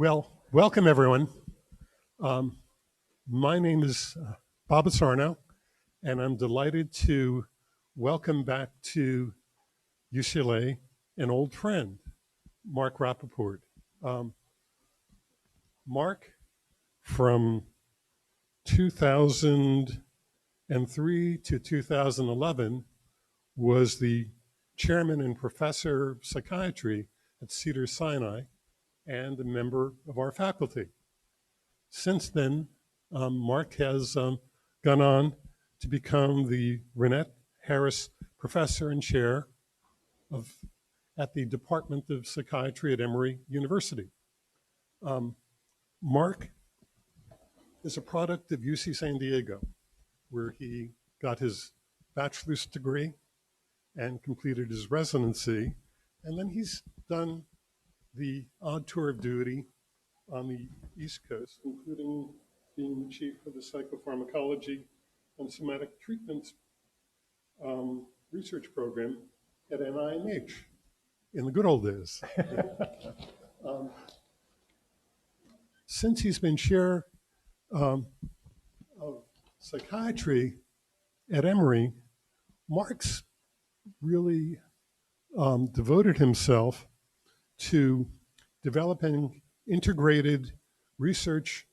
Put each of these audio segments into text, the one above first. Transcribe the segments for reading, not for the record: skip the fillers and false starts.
Well, welcome everyone. My name is Bob Asarnow, and I'm delighted to welcome back to UCLA an old friend, Mark Rapaport. Mark, from 2003 to 2011, was the chairman and professor of psychiatry at Cedars-Sinai and a member of our faculty. Since then, Mark has gone on to become the Renette Harris Professor and Chair at the Department of Psychiatry at Emory University. Mark is a product of UC San Diego, where he got his bachelor's degree and completed his residency, and then he's done the odd tour of duty on the East Coast, including being the chief of the psychopharmacology and somatic treatments research program at NIMH in the good old days. Since he's been chair of psychiatry at Emory, Mark's really devoted himself to developing integrated research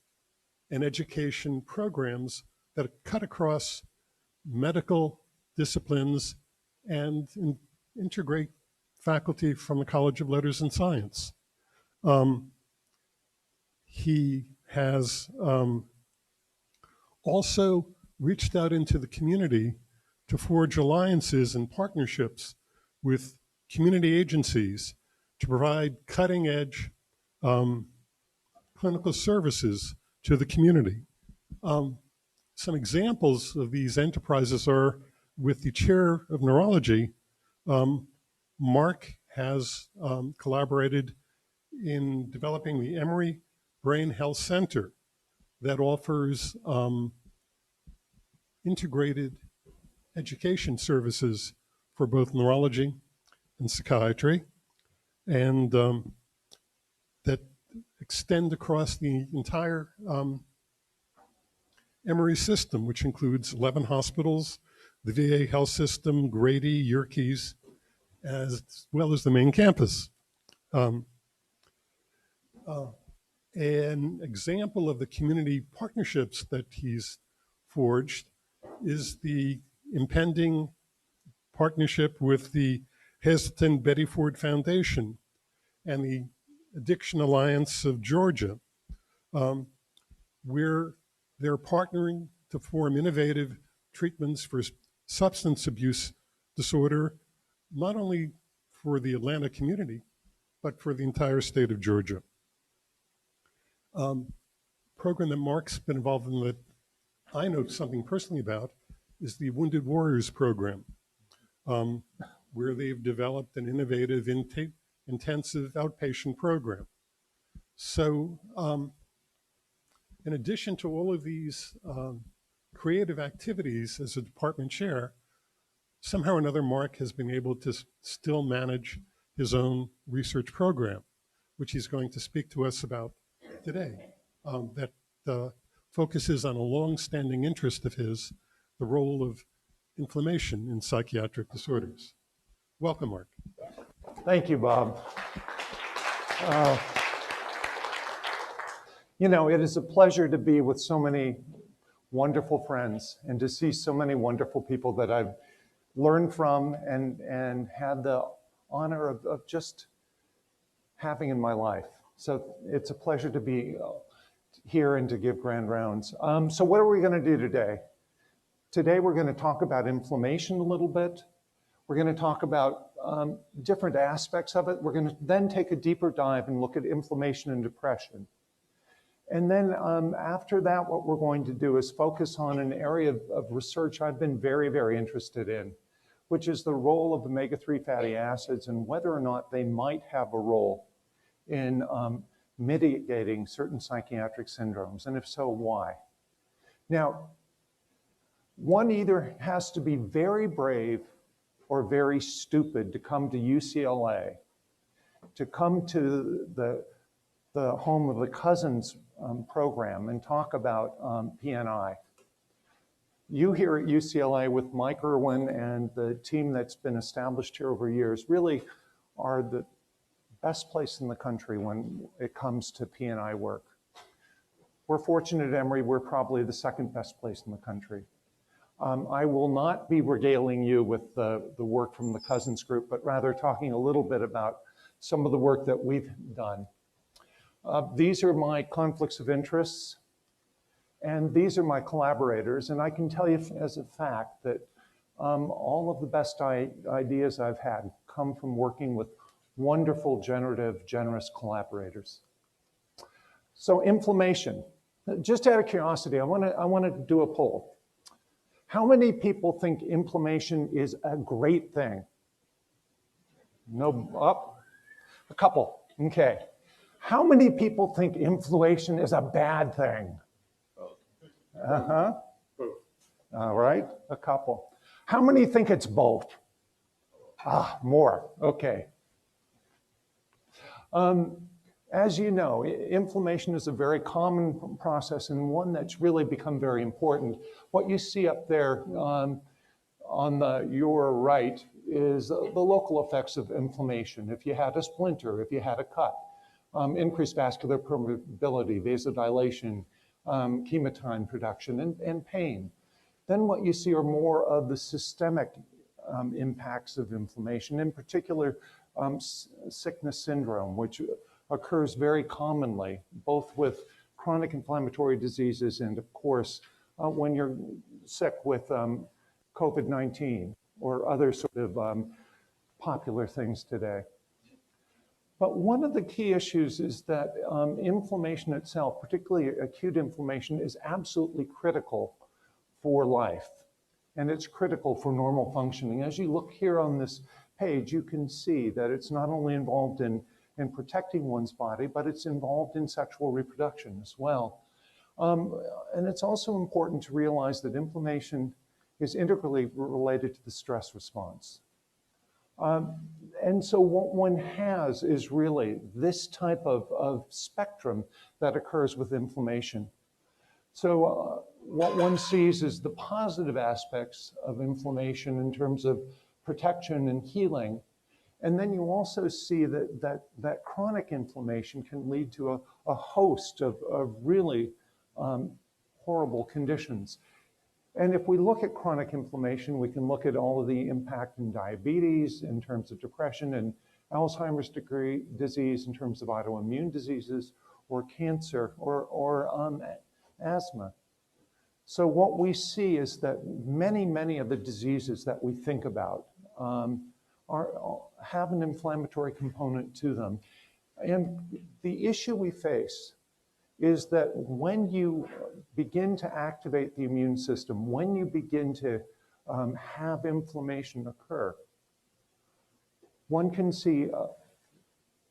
and education programs that cut across medical disciplines and integrate faculty from the College of Letters and Science. He has also reached out into the community to forge alliances and partnerships with community agencies to provide cutting-edge clinical services to the community. Some examples of these enterprises are with the chair of neurology. Mark has collaborated in developing the Emory Brain Health Center that offers integrated education services for both neurology and psychiatry, and that extend across the entire Emory system, which includes 11 hospitals, the VA health system, Grady, Yerkes, as well as the main campus. An example of the community partnerships that he's forged is the impending partnership with the Hazelton Betty Ford Foundation and the Addiction Alliance of Georgia, where they're partnering to form innovative treatments for substance abuse disorder, not only for the Atlanta community, but for the entire state of Georgia. Program that Mark's been involved in that I know something personally about is the Wounded Warriors program, where they've developed an innovative intensive outpatient program. So in addition to all of these creative activities as a department chair, somehow or another Mark has been able to still manage his own research program, which he's going to speak to us about today, that focuses on a long-standing interest of his, the role of inflammation in psychiatric disorders. Welcome, Mark. Thank you, Bob. You know, it is a pleasure to be with so many wonderful friends and to see so many wonderful people that I've learned from and had the honor of just having in my life. So it's a pleasure to be here and to give grand rounds. So what are we going to do today? Today we're going to talk about inflammation a little bit. We're going to talk about different aspects of it. We're going to then take a deeper dive and look at inflammation and depression. And then after that, what we're going to do is focus on an area of research I've been very, very interested in, which is the role of omega-3 fatty acids and whether or not they might have a role in mitigating certain psychiatric syndromes, and if so, why? Now, one either has to be very brave or very stupid to come to UCLA, to come to the the home of the Cousins program and talk about PNI. You here at UCLA with Mike Irwin and the team that's been established here over years really are the best place in the country when it comes to PNI work. We're fortunate at Emory, we're probably the second best place in the country. I will not be regaling you with the work from the Cousins group, but rather talking a little bit about some of the work that we've done. These are my conflicts of interests, and these are my collaborators. And I can tell you as a fact that all of the best ideas I've had come from working with wonderful, generative, generous collaborators. So inflammation. Just out of curiosity, I want to do a poll. How many people think inflammation is a great thing? No, up? A couple, okay. How many people think inflammation is a bad thing? Uh-huh. All right, a couple. How many think it's both? Ah, more, okay. As you know, inflammation is a very common process and one that's really become very important. What you see up there on your right is the local effects of inflammation. If you had a splinter, if you had a cut, increased vascular permeability, vasodilation, chemokine production, and pain. Then what you see are more of the systemic impacts of inflammation, in particular sickness syndrome, which occurs very commonly, both with chronic inflammatory diseases and, of course, when you're sick with COVID-19 or other sort of popular things today. But one of the key issues is that inflammation itself, particularly acute inflammation, is absolutely critical for life. And it's critical for normal functioning. As you look here on this page, you can see that it's not only involved in protecting one's body, but it's involved in sexual reproduction as well. And it's also important to realize that inflammation is integrally related to the stress response. And so what one has is really this type of spectrum that occurs with inflammation. So what one sees is the positive aspects of inflammation in terms of protection and healing. And then you also see that chronic inflammation can lead to a host of really horrible conditions. And if we look at chronic inflammation, we can look at all of the impact in diabetes, in terms of depression, and Alzheimer's disease, in terms of autoimmune diseases, or cancer, or asthma. So what we see is that many of the diseases that we think about have an inflammatory component to them. And the issue we face is that when you begin to activate the immune system, when you begin to have inflammation occur, one can see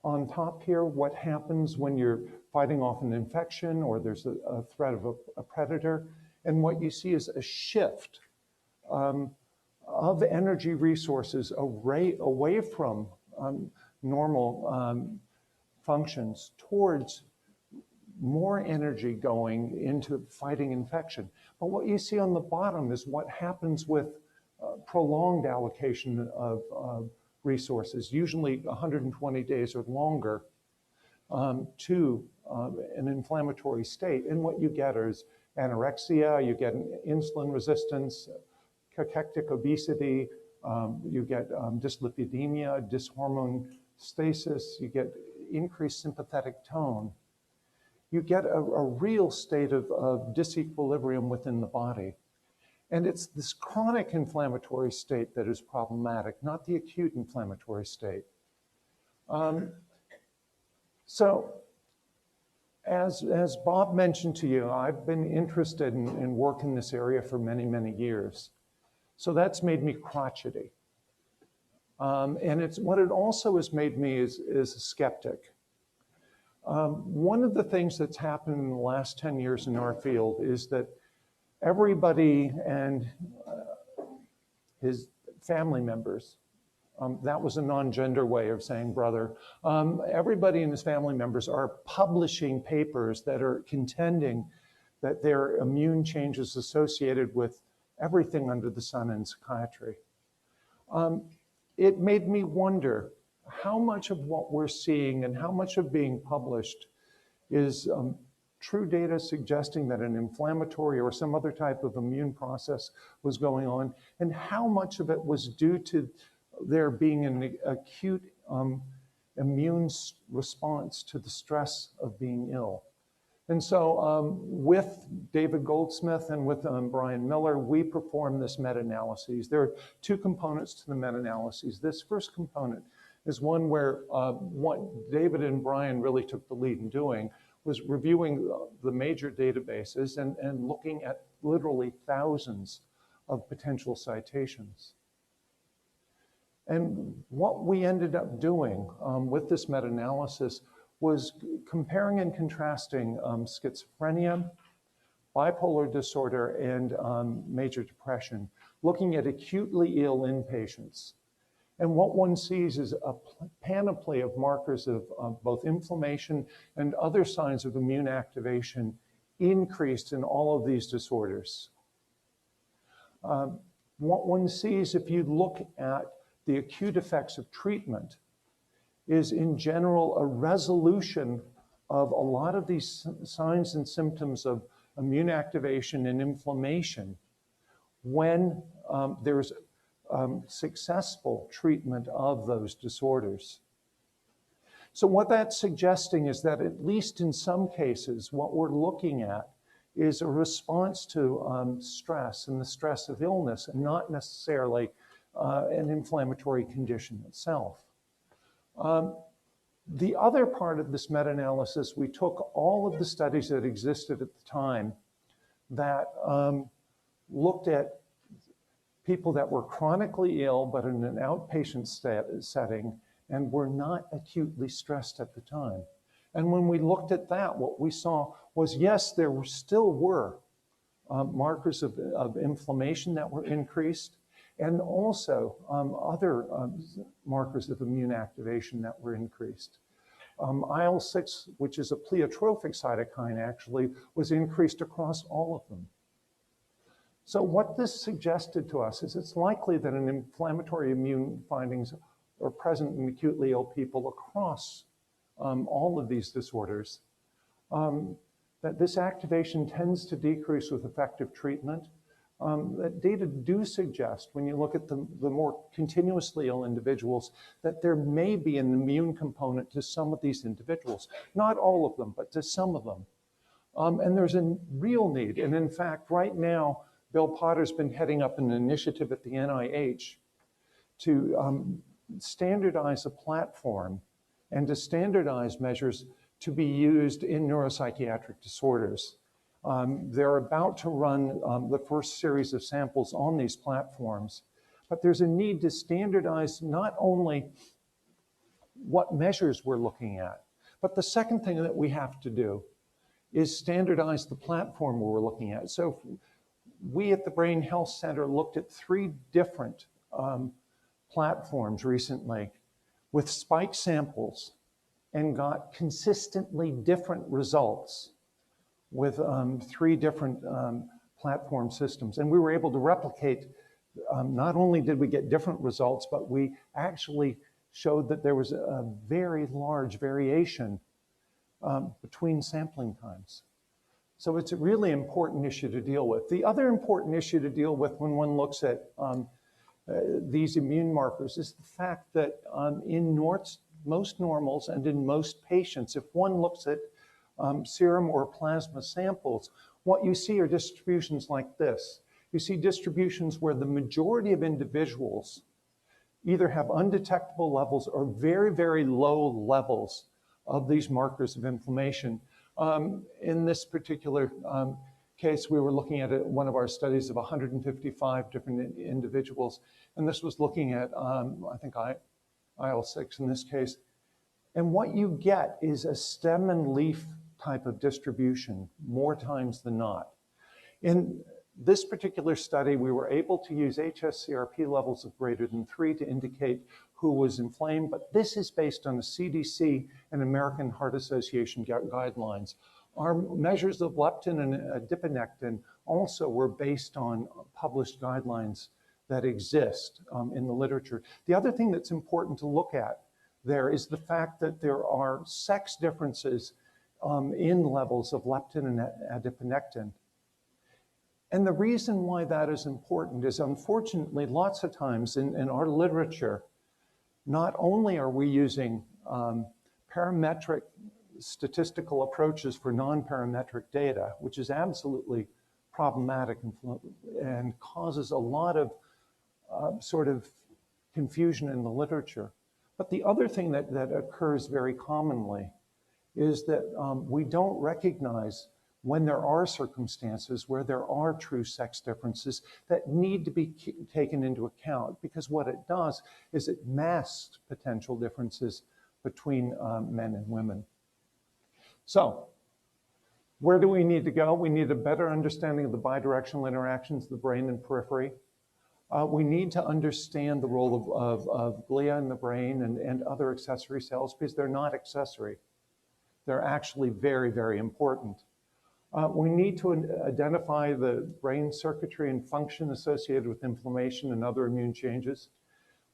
on top here what happens when you're fighting off an infection or there's a threat of a predator. And what you see is a shift of energy resources away from normal functions towards more energy going into fighting infection. But what you see on the bottom is what happens with prolonged allocation of resources, usually 120 days or longer, to an inflammatory state. And what you get is anorexia, you get insulin resistance, cachectic obesity, you get dyslipidemia, dyshormone stasis, you get increased sympathetic tone. You get a real state of disequilibrium within the body. And it's this chronic inflammatory state that is problematic, not the acute inflammatory state. So as Bob mentioned to you, I've been interested in work in this area for many years. So that's made me crotchety. And what it also has made me is a skeptic. One of the things that's happened in the last 10 years in our field is that everybody and his family members That was a non-gender way of saying brother. Everybody and his family members are publishing papers that are contending that there are immune changes associated with everything under the sun in psychiatry. It made me wonder how much of what we're seeing and how much of being published is true data suggesting that an inflammatory or some other type of immune process was going on, and how much of it was due to there being an acute immune response to the stress of being ill. And so with David Goldsmith and with Brian Miller, we performed this meta-analysis. There are two components to the meta-analyses. This first component is one where what David and Brian really took the lead in doing was reviewing the major databases and looking at literally thousands of potential citations. And what we ended up doing with this meta-analysis was comparing and contrasting schizophrenia, bipolar disorder, and major depression, looking at acutely ill inpatients. And what one sees is a panoply of markers of both inflammation and other signs of immune activation increased in all of these disorders. What one sees if you look at the acute effects of treatment is in general a resolution of a lot of these signs and symptoms of immune activation and inflammation when there's successful treatment of those disorders. So what that's suggesting is that at least in some cases, what we're looking at is a response to stress and the stress of illness, and not necessarily an inflammatory condition itself. The other part of this meta-analysis, we took all of the studies that existed at the time that looked at people that were chronically ill but in an outpatient setting and were not acutely stressed at the time. And when we looked at that, what we saw was, yes, there still were markers of inflammation that were increased, and also other markers of immune activation that were increased. IL-6, which is a pleiotropic cytokine, actually was increased across all of them. So what this suggested to us is it's likely that an inflammatory immune findings are present in acutely ill people across all of these disorders, that this activation tends to decrease with effective treatment. That data do suggest, when you look at the more continuously ill individuals, that there may be an immune component to some of these individuals. Not all of them, but to some of them. And there's a real need. And in fact, right now, Bill Potter's been heading up an initiative at the NIH to standardize a platform and to standardize measures to be used in neuropsychiatric disorders. They're about to run the first series of samples on these platforms, but there's a need to standardize not only what measures we're looking at, but the second thing that we have to do is standardize the platform we're looking at. So we at the Brain Health Center looked at 3 different platforms recently with spike samples and got consistently different results with 3 different platform systems. And we were able to replicate, not only did we get different results, but we actually showed that there was a very large variation between sampling times. So it's a really important issue to deal with. The other important issue to deal with when one looks at these immune markers is the fact that in most normals and in most patients, if one looks at serum or plasma samples, what you see are distributions like this. You see distributions where the majority of individuals either have undetectable levels or very, very low levels of these markers of inflammation. In this particular case, we were looking at one of our studies of 155 different individuals, and this was looking at, I think, IL-6 in this case. And what you get is a stem and leaf type of distribution more times than not. In This particular study, we were able to use hsCRP levels of greater than 3 to indicate who was inflamed, but this is based on the CDC and American Heart Association guidelines. Our measures of leptin and adiponectin also were based on published guidelines that exist in the literature. The other thing that's important to look at there is the fact that there are sex differences in levels of leptin and adiponectin. And the reason why that is important is, unfortunately, lots of times in our literature, not only are we using parametric statistical approaches for non-parametric data, which is absolutely problematic and causes a lot of sort of confusion in the literature. But the other thing that occurs very commonly is that we don't recognize when there are circumstances where there are true sex differences that need to be taken into account, because what it does is it masks potential differences between men and women. So, where do we need to go? We need a better understanding of the bidirectional interactions of the brain and periphery. We need to understand the role of glia in the brain and other accessory cells, because they're not accessory. They're actually very, very important. We need to identify the brain circuitry and function associated with inflammation and other immune changes.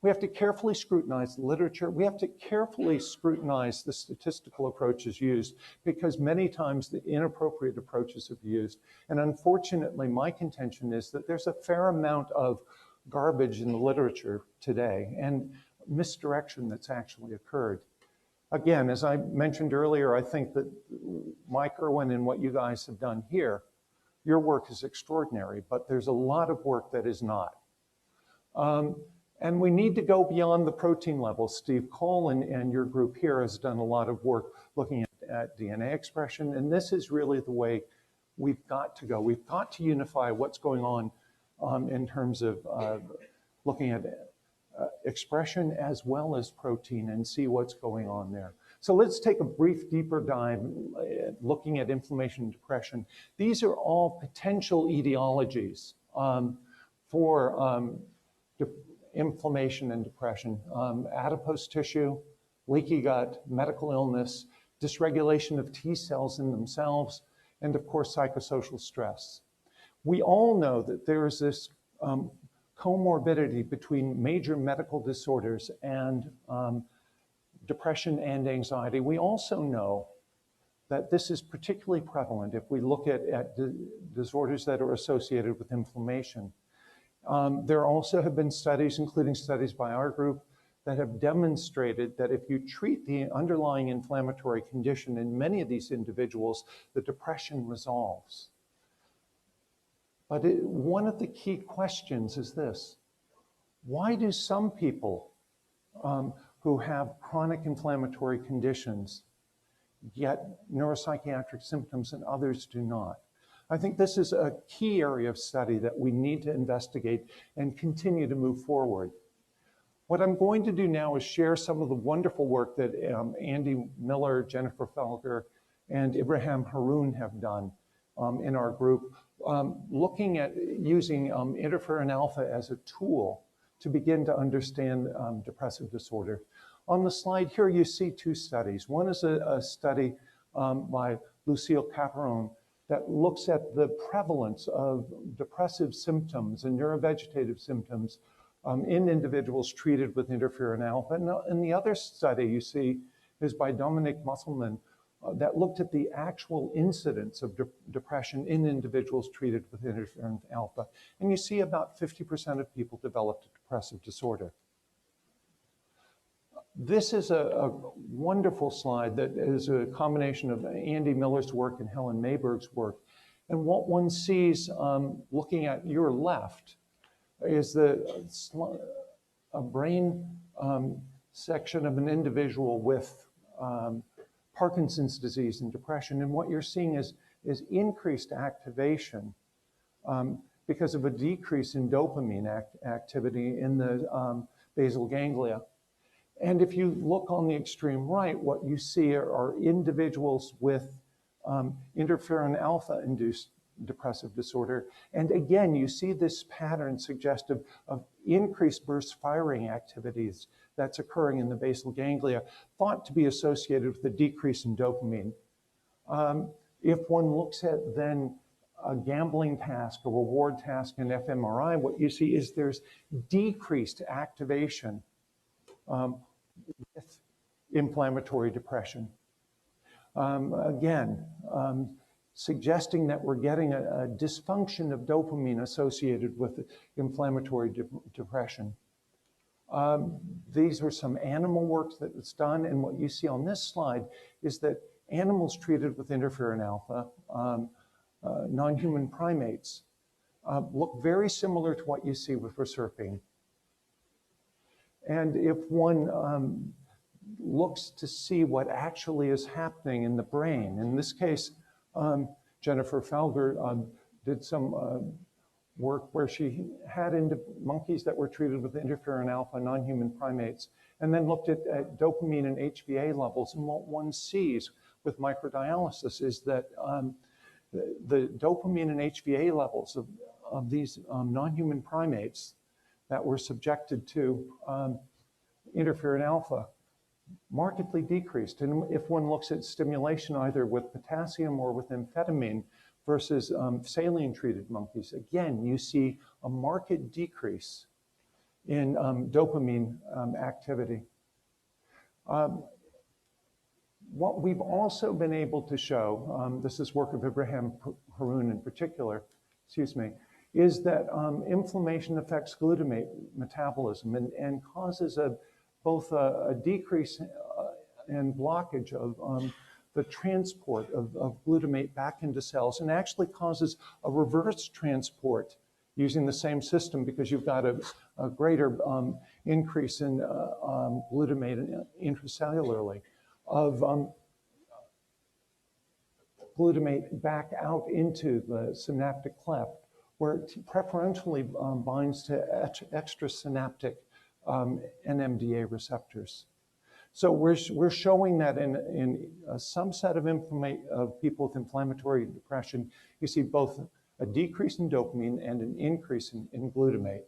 We have to carefully scrutinize the literature. We have to carefully scrutinize the statistical approaches used, because many times the inappropriate approaches have been used. And unfortunately, my contention is that there's a fair amount of garbage in the literature today and misdirection that's actually occurred. Again, as I mentioned earlier, I think that Mike Irwin and what you guys have done here, your work is extraordinary, but there's a lot of work that is not. And we need to go beyond the protein level. Steve Cole and your group here has done a lot of work looking at DNA expression, and this is really the way we've got to go. We've got to unify what's going on in terms of looking at expression as well as protein and see what's going on there. So let's take a brief deeper dive looking at inflammation and depression. These are all potential etiologies for inflammation and depression. Adipose tissue, leaky gut, medical illness, dysregulation of T cells in themselves, and of course psychosocial stress. We all know that there is this comorbidity between major medical disorders and depression and anxiety. We also know that this is particularly prevalent if we look at disorders that are associated with inflammation. There also have been studies, including studies by our group, that have demonstrated that if you treat the underlying inflammatory condition in many of these individuals, the depression resolves. But one of the key questions is this: why do some people who have chronic inflammatory conditions get neuropsychiatric symptoms and others do not? I think this is a key area of study that we need to investigate and continue to move forward. What I'm going to do now is share some of the wonderful work that Andy Miller, Jennifer Felger, and Ibrahim Haroun have done in our group, looking at using interferon alpha as a tool to begin to understand depressive disorder. On the slide here, you see two studies. One is a study by Lucille Caperon that looks at the prevalence of depressive symptoms and neurovegetative symptoms in individuals treated with interferon alpha. And the other study you see is by Dominic Musselman that looked at the actual incidence of depression in individuals treated with interferon alpha. And you see about 50% of people developed a depressive disorder. This is a wonderful slide that is a combination of Andy Miller's work and Helen Mayberg's work. And what one sees looking at your left is a brain section of an individual with Parkinson's disease and depression. And what you're seeing is increased activation because of a decrease in dopamine activity in the basal ganglia. And if you look on the extreme right, what you see are individuals with interferon alpha-induced depressive disorder. And again, you see this pattern suggestive of increased burst firing activities that's occurring in the basal ganglia, thought to be associated with a decrease in dopamine. If one looks at then a gambling task, a reward task in fMRI, what you see is there's decreased activation with inflammatory depression. Again, suggesting that we're getting a dysfunction of dopamine associated with inflammatory depression. These were some animal work that was done, and what you see on this slide is that animals treated with interferon alpha, non-human primates, look very similar to what you see with reserpine. And if one looks to see what actually is happening in the brain, in this case, Jennifer Felger did some work where she had monkeys that were treated with interferon alpha, non-human primates, and then looked at dopamine and HVA levels. And what one sees with microdialysis is that the dopamine and HVA levels of these non-human primates that were subjected to interferon alpha markedly decreased. And if one looks at stimulation either with potassium or with amphetamine versus saline-treated monkeys, again, you see a marked decrease in dopamine activity. What we've also been able to show, this is work of Ibrahim Haroun in particular, is that inflammation affects glutamate metabolism and causes both a decrease and blockage of the transport of glutamate back into cells, and actually causes a reverse transport using the same system, because you've got a greater increase in glutamate intracellularly of glutamate back out into the synaptic cleft, where it preferentially binds to extrasynaptic NMDA receptors. So we're showing that in a subset of people with inflammatory depression, you see both a decrease in dopamine and an increase in glutamate.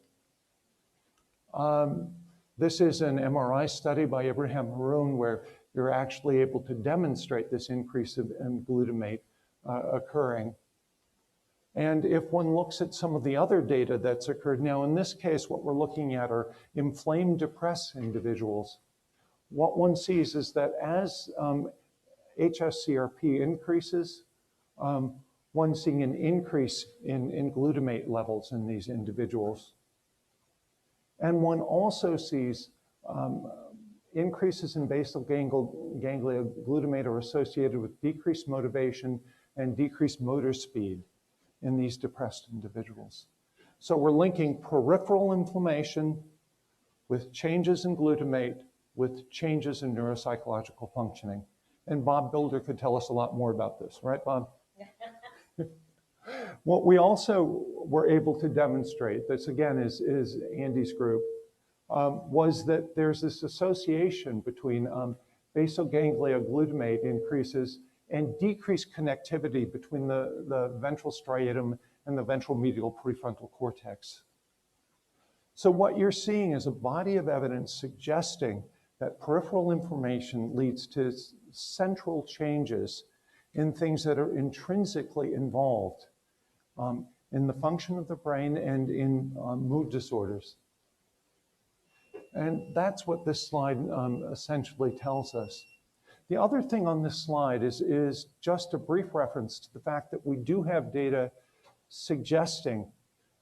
This is an MRI study by Ibrahim Haroun where you're actually able to demonstrate this increase in glutamate occurring. And if one looks at some of the other data that's occurred, now in this case, what we're looking at are inflamed, depressed individuals. What one sees is that as hsCRP increases, one's seeing an increase in glutamate levels in these individuals. And one also sees increases in basal ganglia glutamate are associated with decreased motivation and decreased motor speed in these depressed individuals. So we're linking peripheral inflammation with changes in glutamate with changes in neuropsychological functioning. And Bob Bilder could tell us a lot more about this, right, Bob? What we also were able to demonstrate, this again is Andy's group, was that there's this association between basal ganglia glutamate increases and decreased connectivity between the ventral striatum and the ventral medial prefrontal cortex. So what you're seeing is a body of evidence suggesting that peripheral inflammation leads to central changes in things that are intrinsically involved in the function of the brain and in mood disorders. And that's what this slide essentially tells us. The other thing on this slide is just a brief reference to the fact that we do have data suggesting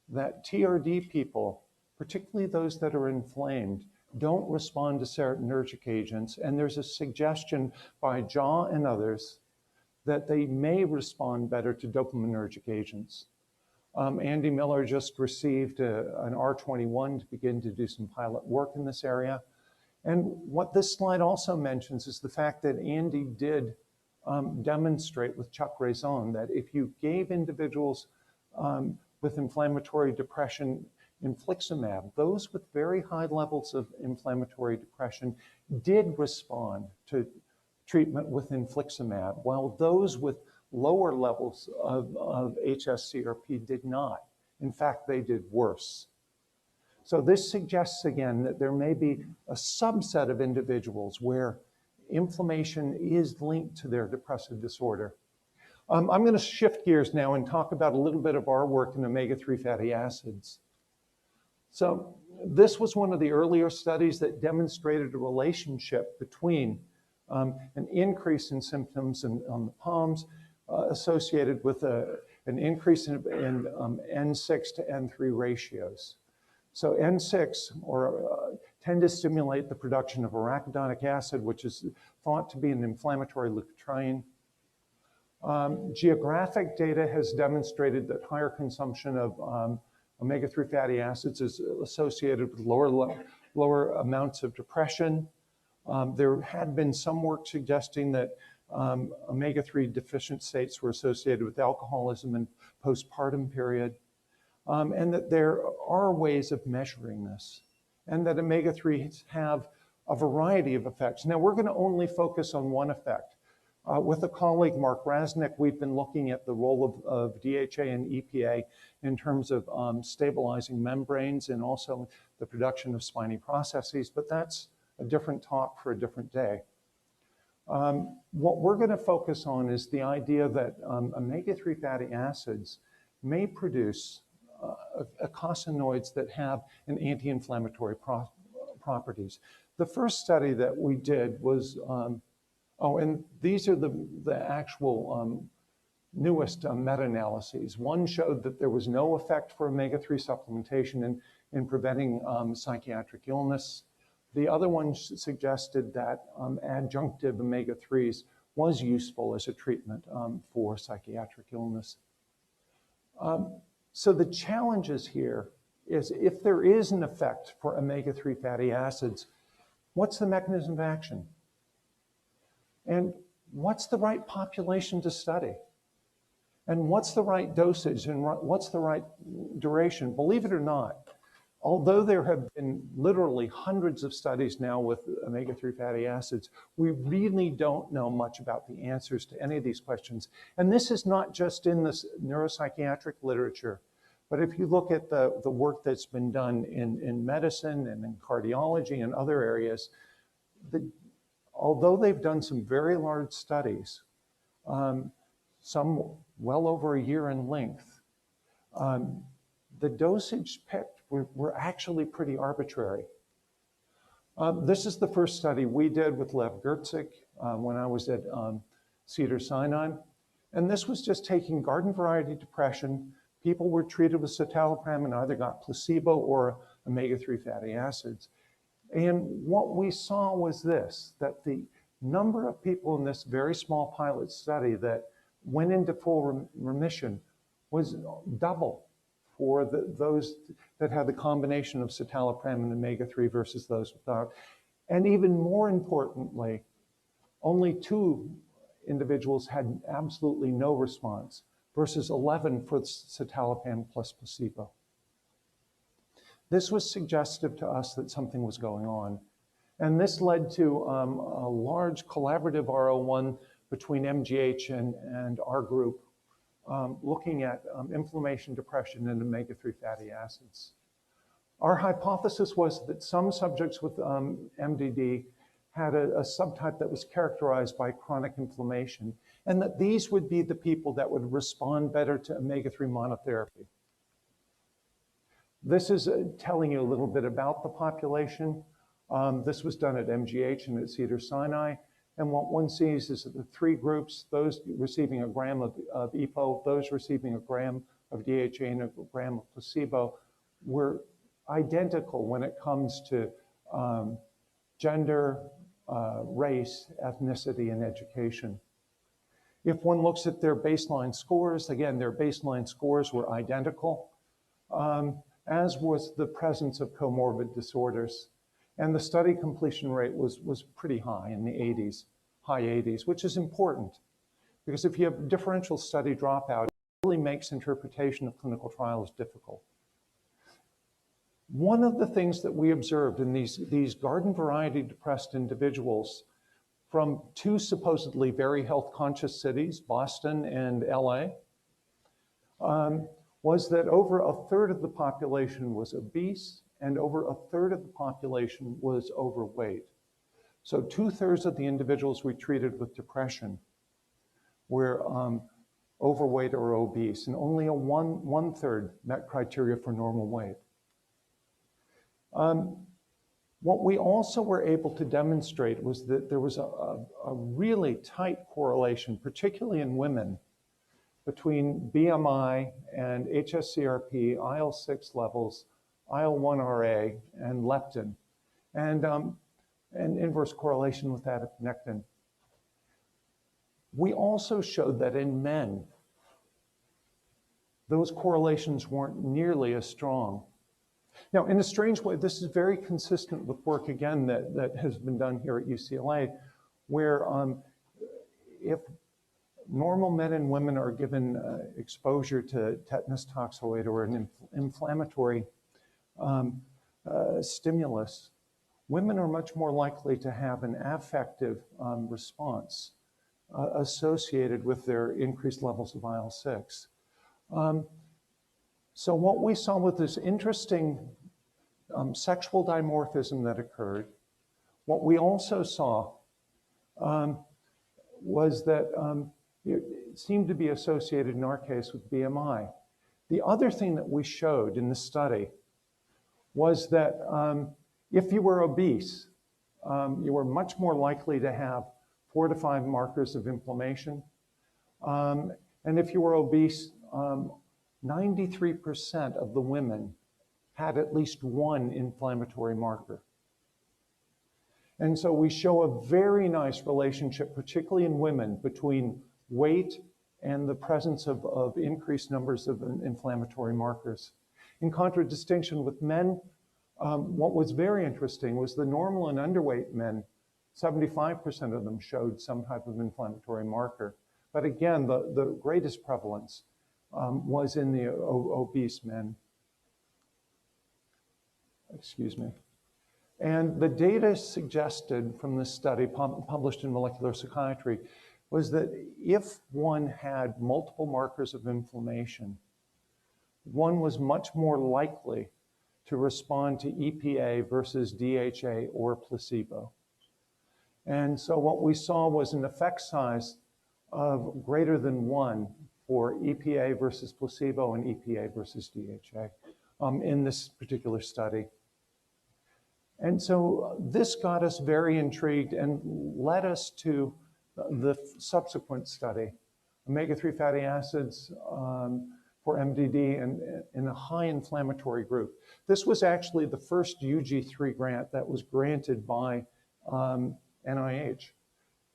that TRD people, particularly those that are inflamed, don't respond to serotonergic agents. And there's a suggestion by Jha and others that they may respond better to dopaminergic agents. Andy Miller just received an R21 to begin to do some pilot work in this area. And what this slide also mentions is the fact that Andy did demonstrate with Chuck Raison that if you gave individuals with inflammatory depression infliximab, those with very high levels of inflammatory depression did respond to treatment with infliximab, while those with lower levels of hsCRP did not. In fact, they did worse. So this suggests again that there may be a subset of individuals where inflammation is linked to their depressive disorder. I'm going to shift gears now and talk about a little bit of our work in omega-3 fatty acids. So this was one of the earlier studies that demonstrated a relationship between an increase in symptoms on the palms associated with an increase in N6 to N3 ratios. So N6 tend to stimulate the production of arachidonic acid, which is thought to be an inflammatory leukotriene. Geographic data has demonstrated that higher consumption of omega-3 fatty acids is associated with lower amounts of depression. There had been some work suggesting that omega-3 deficient states were associated with alcoholism and postpartum period, and that there are ways of measuring this, and that omega-3s have a variety of effects. Now, we're going to only focus on one effect. With a colleague, Mark Rasnick, we've been looking at the role of DHA and EPA in terms of stabilizing membranes and also the production of spiny processes, but that's a different talk for a different day. What we're going to focus on is the idea that omega-3 fatty acids may produce eicosanoids that have an anti-inflammatory properties. The first study that we did was and these are the actual newest meta-analyses. One showed that there was no effect for omega-3 supplementation in preventing psychiatric illness. The other one suggested that adjunctive omega-3s was useful as a treatment for psychiatric illness. So the challenges here is if there is an effect for omega-3 fatty acids, what's the mechanism of action? And what's the right population to study? And what's the right dosage and what's the right duration? Believe it or not, although there have been literally hundreds of studies now with omega-3 fatty acids, we really don't know much about the answers to any of these questions. And this is not just in the neuropsychiatric literature, but if you look at the work that's been done in medicine and in cardiology and other areas, although they've done some very large studies, some well over a year in length, the dosage picked were actually pretty arbitrary. This is the first study we did with Lev Gertzik when I was at Cedars-Sinai. And this was just taking garden variety depression. People were treated with citalopram and either got placebo or omega-3 fatty acids. And what we saw was this, that the number of people in this very small pilot study that went into full remission was double for those that had the combination of citalopram and omega-3 versus those without. And even more importantly, only 2 individuals had absolutely no response versus 11 for citalopram plus placebo. This was suggestive to us that something was going on. And this led to a large collaborative R01 between MGH and our group looking at inflammation, depression, and omega-3 fatty acids. Our hypothesis was that some subjects with MDD had a subtype that was characterized by chronic inflammation, and that these would be the people that would respond better to omega-3 monotherapy. This is telling you a little bit about the population. This was done at MGH and at Cedars-Sinai. And what one sees is that the 3 groups, those receiving a gram of EPO, those receiving a gram of DHA and a gram of placebo, were identical when it comes to gender, race, ethnicity, and education. If one looks at their baseline scores, again, their baseline scores were identical, as was the presence of comorbid disorders. And the study completion rate was pretty high in the 80s, high 80s, which is important because if you have differential study dropout, it really makes interpretation of clinical trials difficult. One of the things that we observed in these garden variety depressed individuals from two supposedly very health conscious cities, Boston and LA, was that over a third of the population was obese and over a third of the population was overweight. So 2/3 of the individuals we treated with depression were overweight or obese, and only one-third met criteria for normal weight. What we also were able to demonstrate was that there was a really tight correlation, particularly in women, between BMI and hsCRP, IL-6 levels, IL-1RA, and leptin, and inverse correlation with adiponectin. We also showed that in men, those correlations weren't nearly as strong. Now, in a strange way, this is very consistent with work, again, that has been done here at UCLA, where if normal men and women are given exposure to tetanus toxoid or an inflammatory stimulus, women are much more likely to have an affective response associated with their increased levels of IL-6. So what we saw with this interesting sexual dimorphism that occurred, what we also saw was that it seemed to be associated in our case with BMI. The other thing that we showed in the study was that if you were obese, you were much more likely to have 4 to 5 markers of inflammation. And if you were obese, 93% of the women had at least one inflammatory marker. And so we show a very nice relationship, particularly in women, between weight and the presence of increased numbers of inflammatory markers. In contradistinction with men, what was very interesting was the normal and underweight men, 75% of them showed some type of inflammatory marker. But again, the greatest prevalence was in the obese men. Excuse me. And the data suggested from this study published in Molecular Psychiatry was that if one had multiple markers of inflammation, one was much more likely to respond to EPA versus DHA or placebo. And so what we saw was an effect size of greater than 1 for EPA versus placebo and EPA versus DHA in this particular study. And so this got us very intrigued and led us to the subsequent study, omega-3 fatty acids for MDD and in a high inflammatory group. This was actually the first UG3 grant that was granted by NIH.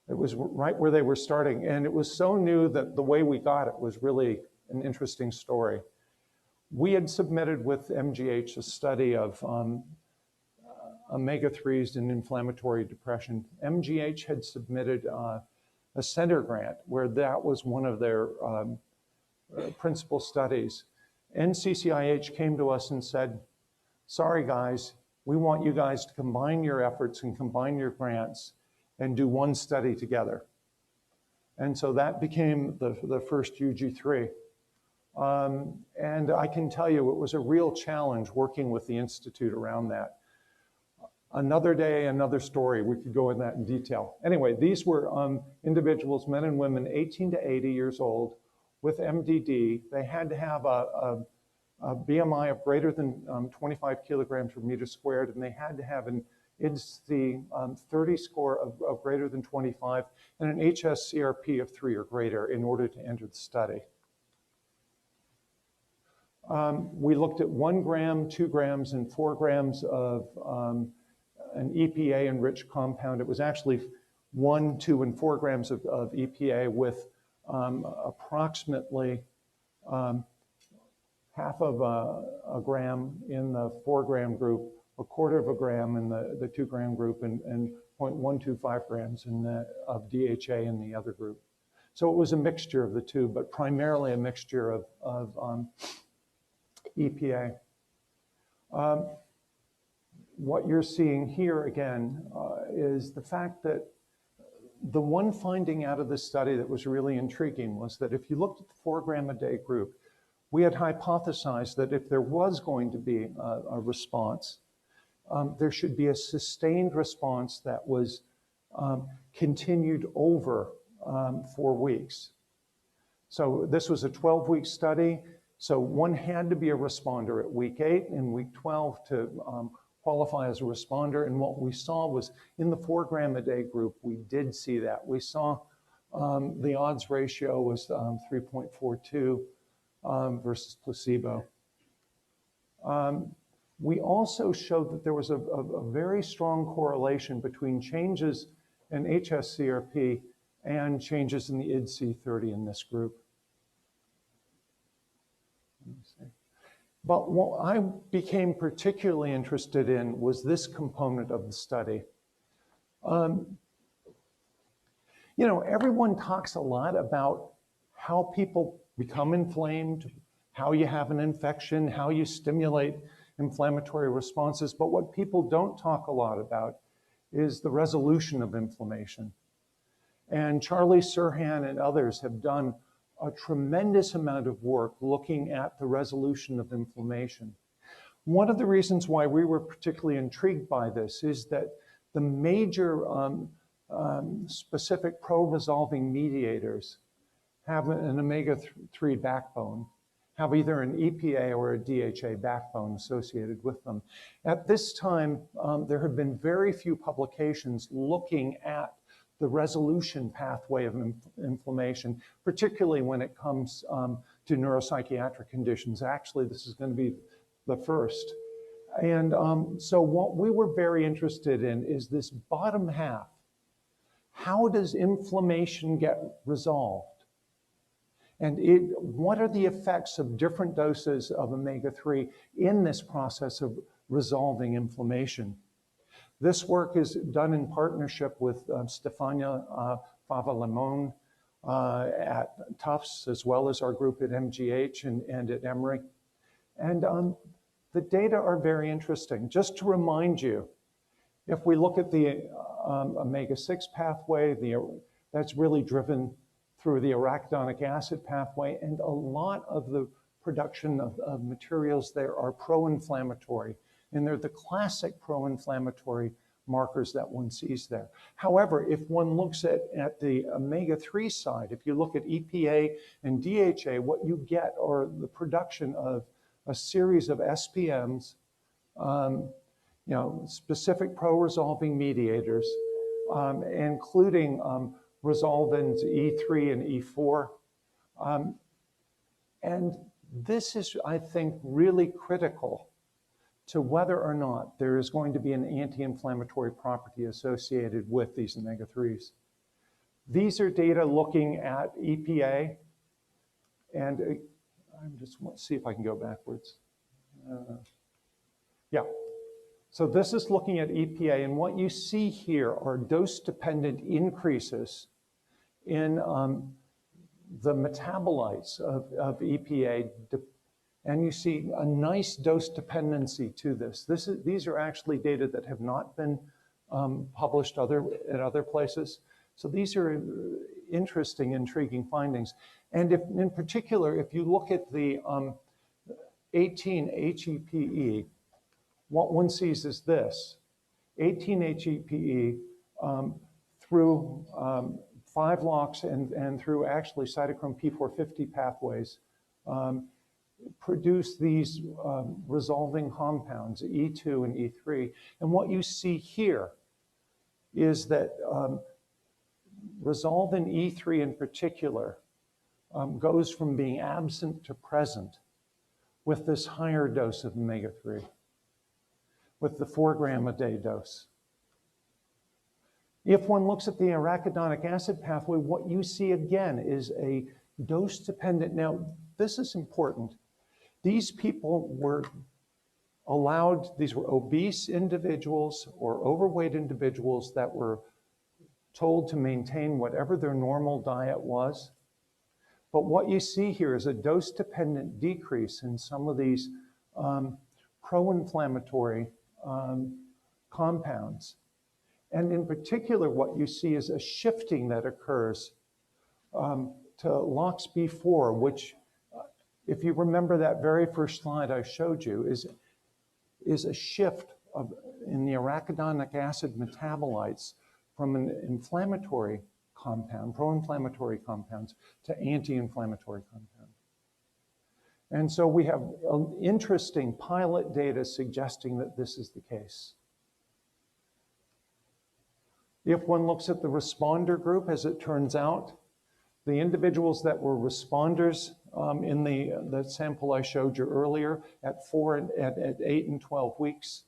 It was right where they were starting, and it was so new that the way we got it was really an interesting story. We had submitted with MGH a study of omega-3s in inflammatory depression. MGH had submitted a center grant where that was one of their principal studies. NCCIH came to us and said, sorry guys, we want you guys to combine your efforts and combine your grants and do one study together. And so that became the first UG3. And I can tell you it was a real challenge working with the Institute around that. Another day, another story. We could go in that in detail. Anyway, these were individuals, men and women, 18 to 80 years old with MDD. They had to have a BMI of greater than 25 kilograms per meter squared, and they had to have an IDS-30 score of greater than 25 and an hsCRP of 3 or greater in order to enter the study. We looked at 1 gram, 2 grams, and 4 grams of an EPA-enriched compound. It was actually 1, 2, and 4 grams of EPA with approximately half of a gram in the 4-gram group, 1/4 gram in the 2-gram group, and 0.125 grams of DHA in the other group. So it was a mixture of the two, but primarily a mixture of EPA. What you're seeing here again is the fact that the one finding out of this study that was really intriguing was that if you looked at the 4 gram a day group, we had hypothesized that if there was going to be a response, there should be a sustained response that was continued over 4 weeks. So this was a 12-week study. So one had to be a responder at week 8 and week 12 to qualify as a responder. And what we saw was in the 4 gram a day group, we did see that. We saw the odds ratio was 3.42 versus placebo. We also showed that there was a very strong correlation between changes in hsCRP and changes in the IDC-30 in this group. But what I became particularly interested in was this component of the study. You know, everyone talks a lot about how people become inflamed, how you have an infection, how you stimulate inflammatory responses, but what people don't talk a lot about is the resolution of inflammation. And Charlie Serhan and others have done a tremendous amount of work looking at the resolution of inflammation. One of the reasons why we were particularly intrigued by this is that the major specific pro-resolving mediators have an omega-3 backbone, have either an EPA or a DHA backbone associated with them. At this time, there have been very few publications looking at the resolution pathway of inflammation, particularly when it comes to neuropsychiatric conditions. Actually, this is going to be the first. And so what we were very interested in is this bottom half. How does inflammation get resolved? And what are the effects of different doses of omega-3 in this process of resolving inflammation? This work is done in partnership with Stefania Fava-Limon at Tufts, as well as our group at MGH and at Emory. And the data are very interesting. Just to remind you, if we look at the omega-6 pathway, that's really driven through the arachidonic acid pathway, and a lot of the production of materials there are pro-inflammatory. And they're the classic pro-inflammatory markers that one sees there. However, if one looks at the omega-3 side, if you look at EPA and DHA, what you get are the production of a series of SPMs, you know, specific pro-resolving mediators, including resolvins E3 and E4. And this is, I think, really critical to whether or not there is going to be an anti-inflammatory property associated with these omega-3s. These are data looking at EPA, and I just want to see if I can go backwards. Yeah, so this is looking at EPA, and what you see here are dose-dependent increases in the metabolites of EPA, and you see a nice dose dependency to this. These are actually data that have not been published at other places. So these are interesting, intriguing findings. And in particular, if you look at the 18-HEPE, what one sees is this. 18-HEPE through 5-LOX and through actually cytochrome P450 pathways produce these resolving compounds, E2 and E3. And what you see here is that resolvin E3 in particular goes from being absent to present with this higher dose of omega-3, with the 4 gram a day dose. If one looks at the arachidonic acid pathway, what you see again is a dose-dependent. Now, this is important. These people were allowed, these were obese individuals or overweight individuals that were told to maintain whatever their normal diet was. But what you see here is a dose-dependent decrease in some of these pro-inflammatory compounds. And in particular, what you see is a shifting that occurs to LOXB4, which, if you remember that very first slide I showed you, is a shift in the arachidonic acid metabolites from an inflammatory compound, pro-inflammatory compounds, to anti-inflammatory compounds. And so we have interesting pilot data suggesting that this is the case. If one looks at the responder group, as it turns out, the individuals that were responders in the sample I showed you earlier at 8 and 12 weeks,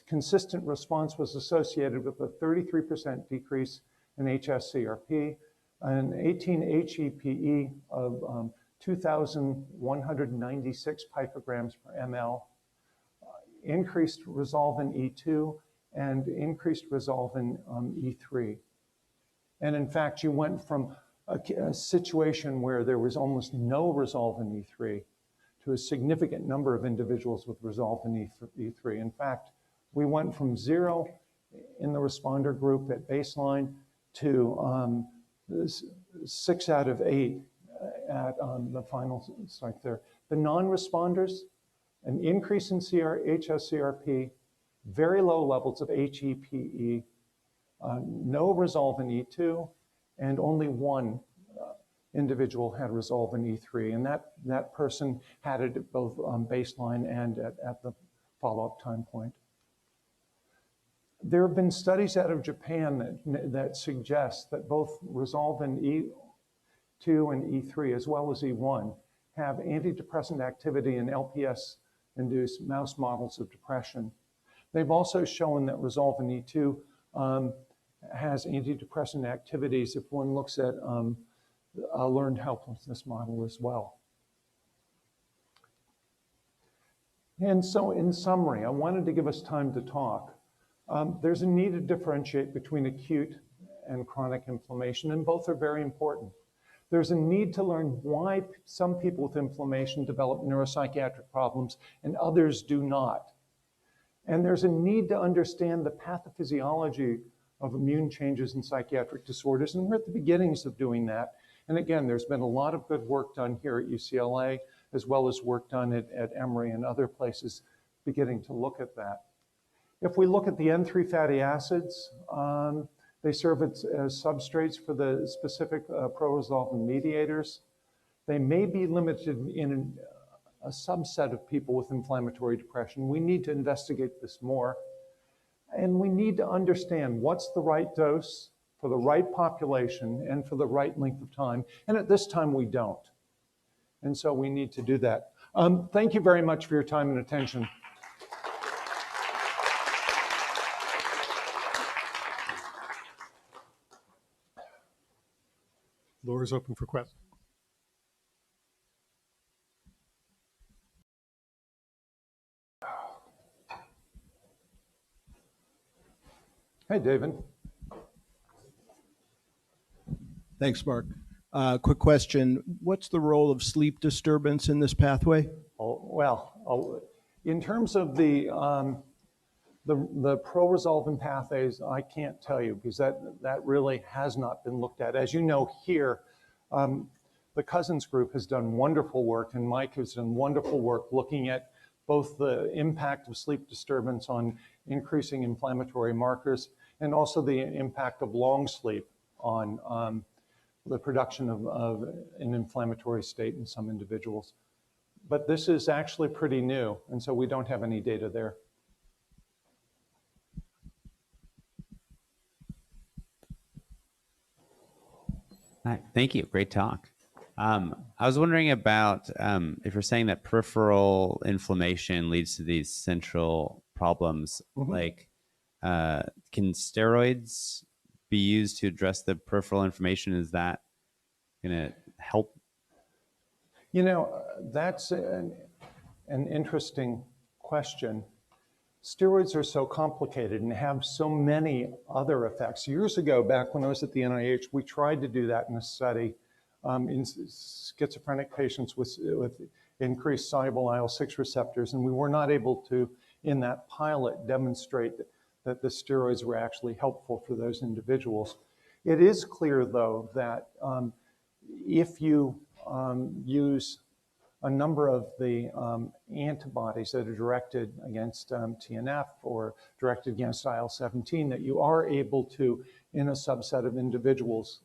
consistent response was associated with a 33% decrease in hsCRP, an 18 HEPE of 2,196 picograms per ml, increased resolve in E2, and increased resolve in E3. And in fact, you went from a situation where there was almost no resolve in E3 to a significant number of individuals with resolve in E3. In fact, we went from 0 in the responder group at baseline to 6 out of 8 at the final site there. The non-responders, an increase in hsCRP, very low levels of HEPE, no resolve in E2, and only one individual had resolve in E3, and that person had it at both baseline and at the follow-up time point. There have been studies out of Japan that suggest that both resolve in E2 and E3, as well as E1, have antidepressant activity in LPS-induced mouse models of depression. They've also shown that resolve in E2 has antidepressant activities if one looks at a learned helplessness model as well. And so in summary, I wanted to give us time to talk. There's a need to differentiate between acute and chronic inflammation, and both are very important. There's a need to learn why some people with inflammation develop neuropsychiatric problems and others do not. And there's a need to understand the pathophysiology of immune changes in psychiatric disorders, and we're at the beginnings of doing that. And again, there's been a lot of good work done here at UCLA, as well as work done at Emory and other places beginning to look at that. If we look at the N3 fatty acids, they serve as substrates for the specific pro-resolving mediators. They may be limited in a subset of people with inflammatory depression. We need to investigate this more. And we need to understand what's the right dose for the right population and for the right length of time. And at this time, we don't. And so we need to do that. Thank you very much for your time and attention. Floor is open for questions. Hey, David. Thanks, Mark. Quick question. What's the role of sleep disturbance in this pathway? In terms of the pro-resolving pathways, I can't tell you because that really has not been looked at. As you know here, the Cousins group has done wonderful work, and Mike has done wonderful work looking at both the impact of sleep disturbance on increasing inflammatory markers and also the impact of long sleep on the production of an inflammatory state in some individuals. But this is actually pretty new, and so we don't have any data there. Hi, thank you. Great talk. I was wondering about if you're saying that peripheral inflammation leads to these central problems, like can steroids be used to address the peripheral inflammation? Is that going to help? You know, that's an interesting question. Steroids are so complicated and have so many other effects. Years ago, back when I was at the NIH, we tried to do that in a study in schizophrenic patients with increased soluble IL-6 receptors, and we were not able to, in that pilot, demonstrate that the steroids were actually helpful for those individuals. It is clear, though, that if you use a number of the antibodies that are directed against TNF or directed against IL-17, that you are able to, in a subset of individuals,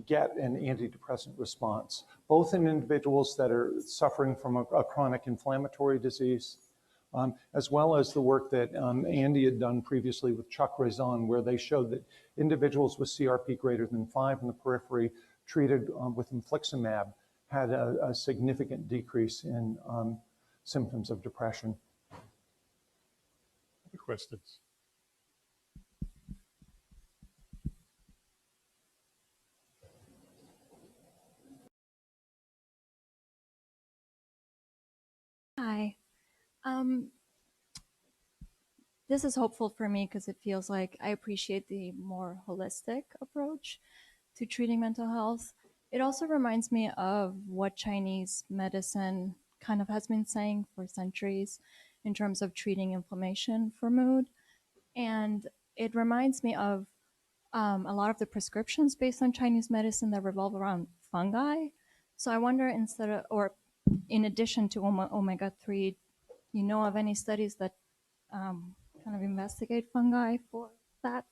get an antidepressant response, both in individuals that are suffering from a chronic inflammatory disease, as well as the work that Andy had done previously with Chuck Raison, where they showed that individuals with CRP greater than 5 in the periphery treated with infliximab had a significant decrease in symptoms of depression. Other questions? Hi. This is hopeful for me because it feels like I appreciate the more holistic approach to treating mental health. It also reminds me of what Chinese medicine kind of has been saying for centuries in terms of treating inflammation for mood. And it reminds me of a lot of the prescriptions based on Chinese medicine that revolve around fungi. So I wonder, instead of, or in addition to omega-3, you know of any studies that kind of investigate fungi for that?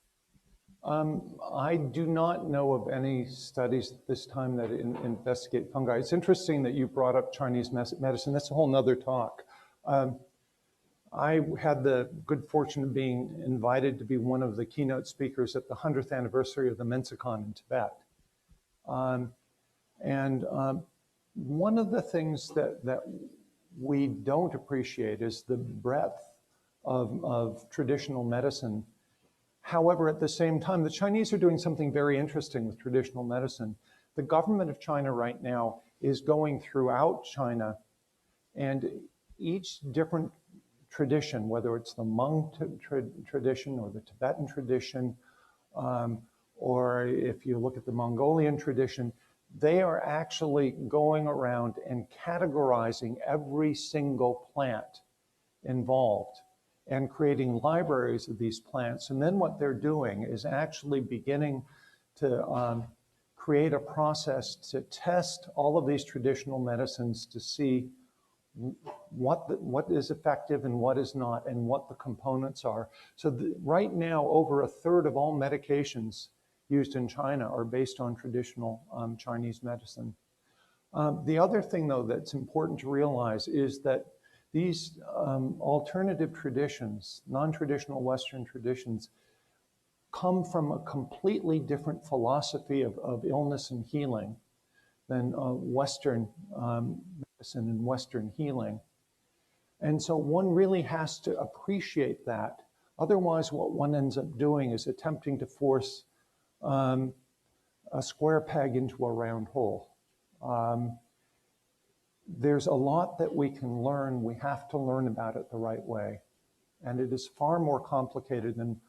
I do not know of any studies at this time that investigate fungi. It's interesting that you brought up Chinese medicine. That's a whole nother talk. I had the good fortune of being invited to be one of the keynote speakers at the 100th anniversary of the Minocycline in Tibet. One of the things that we don't appreciate is the breadth of traditional medicine. However, at the same time, the Chinese are doing something very interesting with traditional medicine. The government of China right now is going throughout China, and each different tradition, whether it's the Hmong tradition or the Tibetan tradition, or if you look at the Mongolian tradition, they are actually going around and categorizing every single plant involved and creating libraries of these plants. And then what they're doing is actually beginning to create a process to test all of these traditional medicines to see what is effective and what is not, and what the components are. So right now, over a third of all medications used in China are based on traditional Chinese medicine. The other thing, though, that's important to realize is that these alternative traditions, non-traditional Western traditions, come from a completely different philosophy of illness and healing than Western medicine and Western healing. And so one really has to appreciate that. Otherwise, what one ends up doing is attempting to force a square peg into a round hole. There's a lot that we can learn. We have to learn about it the right way. And it is far more complicated than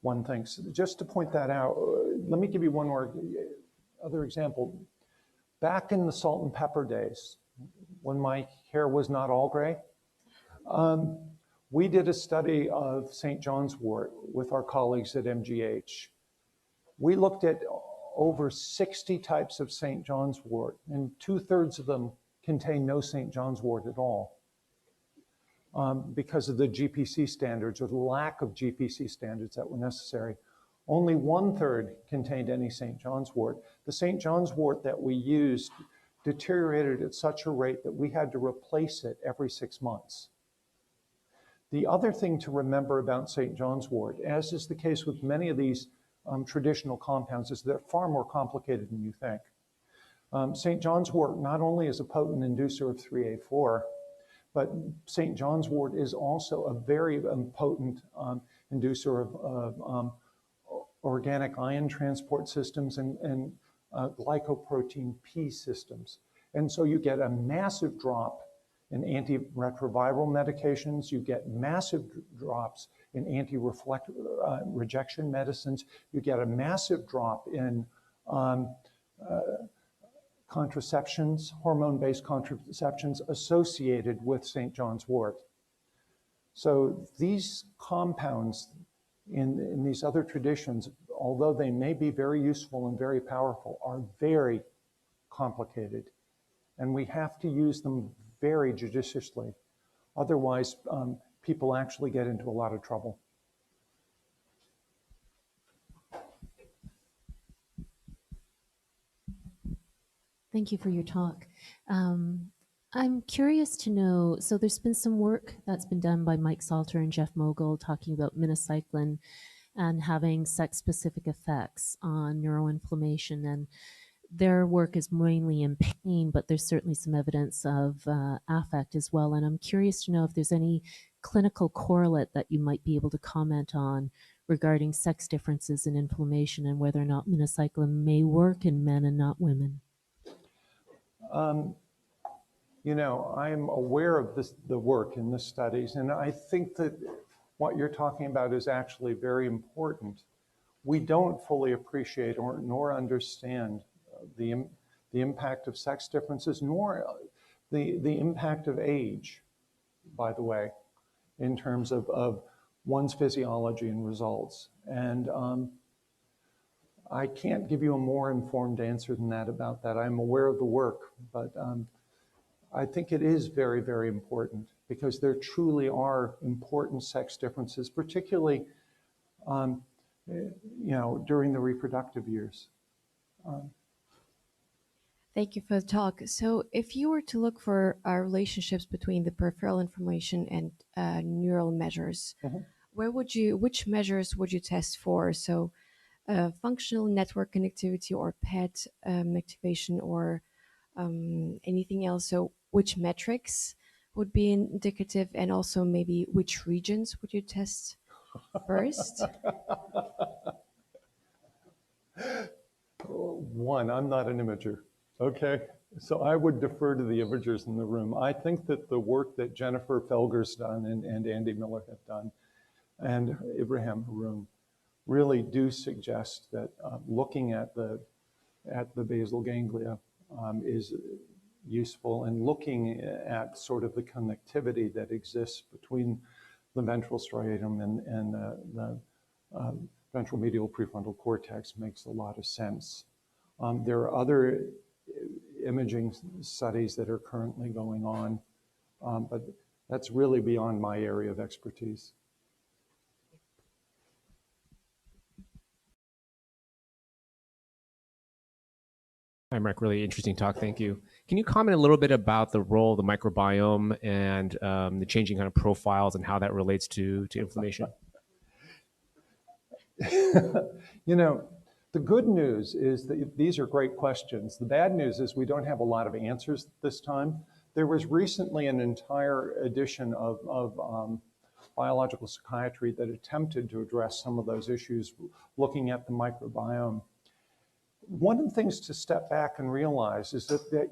one thinks. Just to point that out, let me give you one more other example. Back in the salt and pepper days, when my hair was not all gray, we did a study of St. John's wort with our colleagues at MGH. We looked at over 60 types of St. John's wort, and 2/3 of them contain no St. John's wort at all because of the GPC standards or the lack of GPC standards that were necessary. Only 1/3 contained any St. John's wort. The St. John's wort that we used deteriorated at such a rate that we had to replace it every 6 months. The other thing to remember about St. John's wort, as is the case with many of these traditional compounds, is they're far more complicated than you think. St. John's wort not only is a potent inducer of 3A4, but St. John's wort is also a very potent inducer of organic ion transport systems and glycoprotein P systems. And so you get a massive drop in antiretroviral medications, you get massive drops in anti-rejection medicines, you get a massive drop in contraceptions, hormone-based contraceptions associated with St. John's wort. So these compounds in these other traditions, although they may be very useful and very powerful, are very complicated. And we have to use them very judiciously. Otherwise, people actually get into a lot of trouble. Thank you for your talk. I'm curious to know, so there's been some work that's been done by Mike Salter and Jeff Mogul talking about minocycline and having sex-specific effects on neuroinflammation. And their work is mainly in pain, but there's certainly some evidence of affect as well. And I'm curious to know if there's any clinical correlate that you might be able to comment on regarding sex differences in inflammation and whether or not minocycline may work in men and not women. You know, I'm aware of the work in the studies, and I think that what you're talking about is actually very important. We don't fully appreciate nor understand the impact of sex differences, nor the impact of age, by the way, in terms of one's physiology and results. And I can't give you a more informed answer than that about that. I'm aware of the work, but I think it is very, very important because there truly are important sex differences, particularly you know, during the reproductive years. Thank you for the talk. So if you were to look for relationships between the peripheral inflammation and neural measures, which measures would you test for? So functional network connectivity or PET activation or anything else? So which metrics would be indicative, and also maybe which regions would you test first? One, I'm not an imager, okay? So I would defer to the imagers in the room. I think that the work that Jennifer Felger's done and Andy Miller have done and Ibrahim Haroon really do suggest that looking at the basal ganglia is useful, and looking at sort of the connectivity that exists between the ventral striatum and the ventral medial prefrontal cortex makes a lot of sense. There are other imaging studies that are currently going on, but that's really beyond my area of expertise. Hi, Mark. Really interesting talk. Thank you. Can you comment a little bit about the role of the microbiome and the changing kind of profiles and how that relates to inflammation? You know, the good news is that these are great questions. The bad news is we don't have a lot of answers this time. There was recently an entire edition of biological psychiatry that attempted to address some of those issues, looking at the microbiome. One of the things to step back and realize is that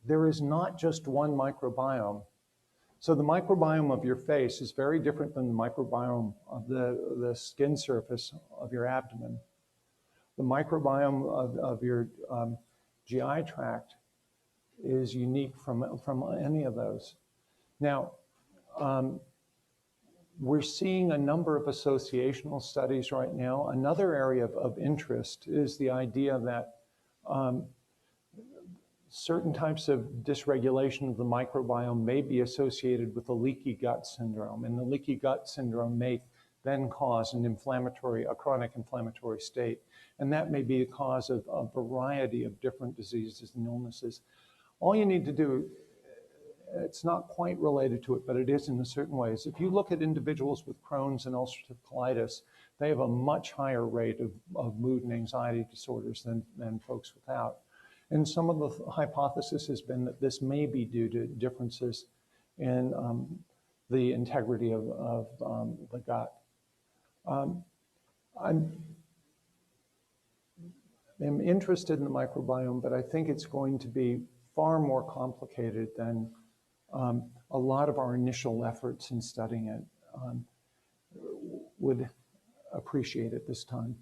there is not just one microbiome. So the microbiome of your face is very different than the microbiome of the skin surface of your abdomen. The microbiome of your GI tract is unique from any of those. Now, we're seeing a number of associational studies right now. Another area of interest is the idea that certain types of dysregulation of the microbiome may be associated with a leaky gut syndrome, and the leaky gut syndrome may then cause a chronic inflammatory state. And that may be a cause of a variety of different diseases and illnesses. All you need to do, it's not quite related to it, but it is in a certain ways. If you look at individuals with Crohn's and ulcerative colitis, they have a much higher rate of mood and anxiety disorders than folks without. And some of the hypothesis has been that this may be due to differences in the integrity of the gut. I'm interested in the microbiome, but I think it's going to be far more complicated than a lot of our initial efforts in studying it would appreciate at this time.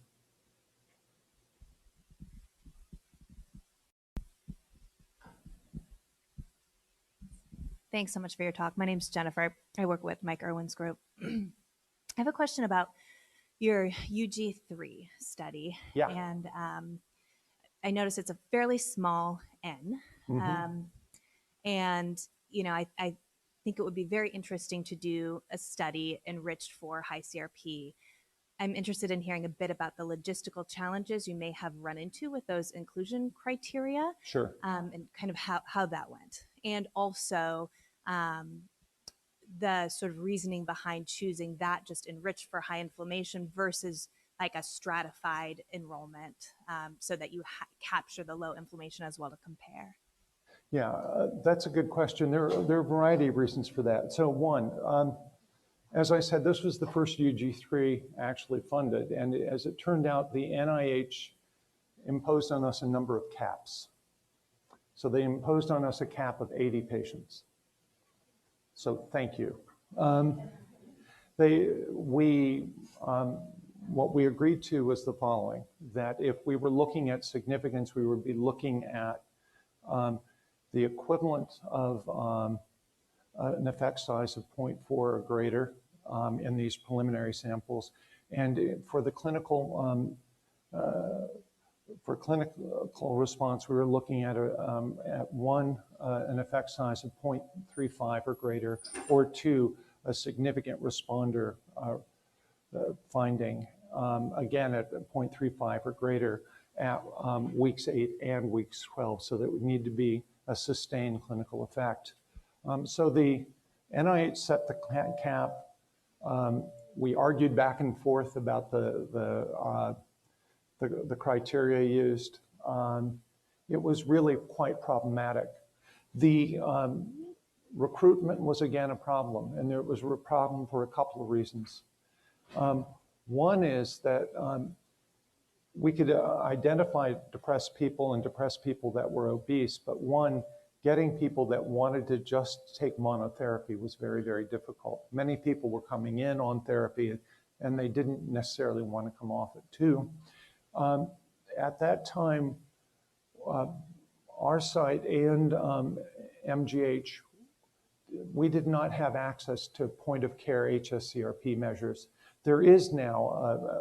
Thanks so much for your talk. My name's Jennifer. I work with Mike Irwin's group. I have a question about your UG3 study. Yeah. And I noticed it's a fairly small N. And, you know, I think it would be very interesting to do a study enriched for high CRP. I'm interested in hearing a bit about the logistical challenges you may have run into with those inclusion criteria. Sure. And kind of how that went. And also the sort of reasoning behind choosing that just enriched for high inflammation versus like a stratified enrollment so that you capture the low inflammation as well to compare. Yeah, that's a good question. There are a variety of reasons for that. So one, as I said, this was the first UG3 actually funded. And as it turned out, the NIH imposed on us a number of caps. So they imposed on us a cap of 80 patients. So thank you. What we agreed to was the following, that if we were looking at significance, we would be looking at the equivalent of an effect size of 0.4 or greater in these preliminary samples. And for the clinical response, we were looking at an effect size of 0.35 or greater, or two, a significant responder finding, again at 0.35 or greater at weeks 8 and weeks 12. So that would need to be a sustained clinical effect. So the NIH set the cap. We argued back and forth about the criteria used. It was really quite problematic. The recruitment was again a problem, and there was a problem for a couple of reasons. One is that we could identify depressed people and depressed people that were obese, but one, getting people that wanted to just take monotherapy was very, very difficult. Many people were coming in on therapy and they didn't necessarily want to come off it too. At that time, our site and MGH, we did not have access to point of care HSCRP measures. There is now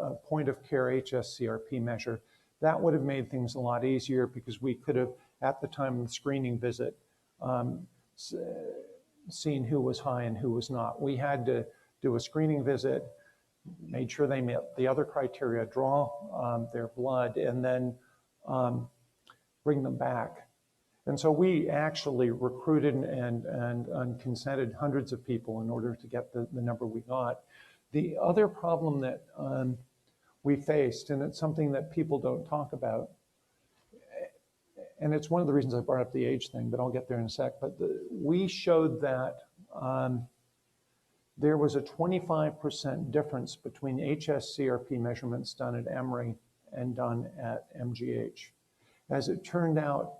a point of care HSCRP measure. That would have made things a lot easier because we could have, at the time of the screening visit, seen who was high and who was not. We had to do a screening visit, made sure they met the other criteria, draw their blood, and then bring them back. And so we actually recruited and consented hundreds of people in order to get the number we got. The other problem that we faced, and it's something that people don't talk about, and it's one of the reasons I brought up the age thing, but I'll get there in a sec, but we showed that there was a 25% difference between HSCRP measurements done at Emory and done at MGH. As it turned out,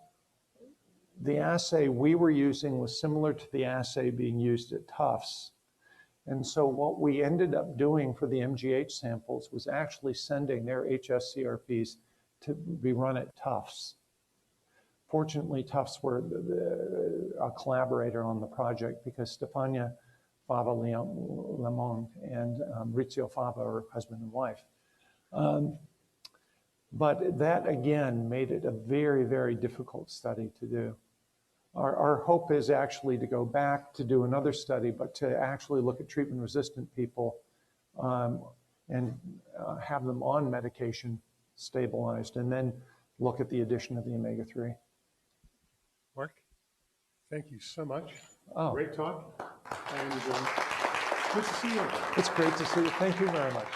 the assay we were using was similar to the assay being used at Tufts. And so what we ended up doing for the MGH samples was actually sending their HSCRPs to be run at Tufts. Fortunately, Tufts were a collaborator on the project because Stefania Fava-Lemon and Maurizio Fava are husband and wife. But that, again, made it a very, very difficult study to do. Our hope is actually to go back to do another study, but to actually look at treatment-resistant people and have them on medication stabilized, and then look at the addition of the omega-3. Mark, thank you so much. Oh. Great talk. And good to see you. It's great to see you. Thank you very much.